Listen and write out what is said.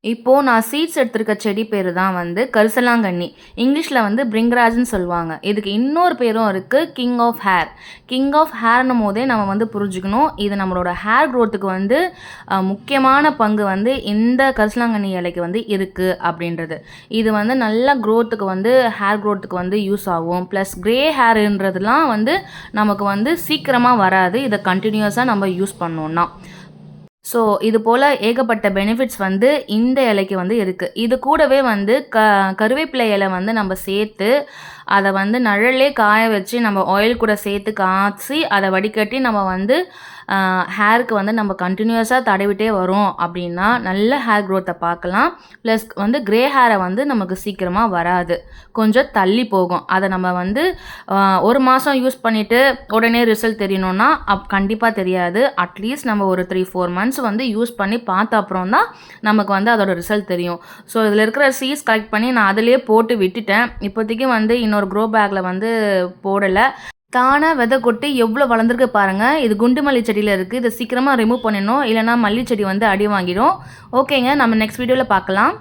இப்போ நான் சீட்ஸ் எடுத்திருக்க செடி பேரு தான் வந்து கரிசலாங்கண்ணி. இங்கிலீஷ்ல வந்து பிரிங்கராஜ்ன்னு சொல்லுவாங்க. இதுக்கு இன்னொரு பேரும் இருக்கு. King of hair. King of ஹேர்ன்னும்போதே நம்ம வந்து புரிஞ்சுக்கணும். இது நம்மளோட ஹேர் குரோத்துக்கு வந்து முக்கியமான பங்கு வந்து இந்த கரிசலாங்கண்ணி இலைக்கு வந்து இருக்கு அப்படின்றது. இது வந்து நல்ல குரோத்துக்கு வந்து ஹேர் குரோத்துக்கு வந்து யூஸ் ஆகும். ப்ளஸ் கிரே ஹேர்ன்றதுலாம் வந்து நமக்கு வந்து சீக்கிரமா வராது. இத கன்டினியூஸா நம்ம யூஸ் பண்ணோம்னா. ஸோ, இது போல ஏகப்பட்ட பெனிஃபிட்ஸ் வந்து இந்த இலைக்கு வந்து இருக்கு. இது கூடவே வந்து கருவேப்பிலை இலை வந்து நம்ம சேர்த்து, அத வந்து நிழல்லே காய வச்சு, நம்ம ஆயில் கூட சேர்த்து காய்ச்சி, அத வடிகட்டி நம்ம வந்து ஹேருக்கு வந்து நம்ம கன்டினியூஸா தடவிட்டே வரோம் அப்படின்னா, நல்ல ஹேர் குரோத்த பார்க்கலாம். ப்ளஸ் வந்து கிரே ஹேரை வந்து நமக்கு சீக்கிரமா வராது. கொஞ்சம் தள்ளி போகும். அத நம்ம வந்து 1 மாசம் யூஸ் பண்ணிட்டு உடனே ரிசல்ட் தெரியணும்னா, கண்டிப்பா தெரியாது. அட்லீஸ்ட் நம்ம ஒரு 3, 4 மந்த்ஸ் வந்து யூஸ் பண்ணி பார்த்த அப்புறம் தான் நமக்கு வந்து அதோட ரிசல்ட் தெரியும். ஸோ, இதில இருக்கிற சீட்ஸ் கலெக்ட் பண்ணி நான் அதிலேயே போட்டு விட்டுட்டேன். இப்போதைக்கு வந்து இன்னொரு க்ரோ பேக்ல வந்து போடல. தானா விதை கொட்டி எவ்வளோ வளர்ந்துருக்கு பாருங்க. இது குண்டு மல்லி செடியில இருக்கு. இத சீக்கிரமா ரிமூவ் பண்ணிடணும். இல்லைன்னா மல்லி செடி வந்து அடி வாங்கிடும். ஓகேங்க. நம்ம நெக்ஸ்ட் வீடியோல பார்க்கலாம்.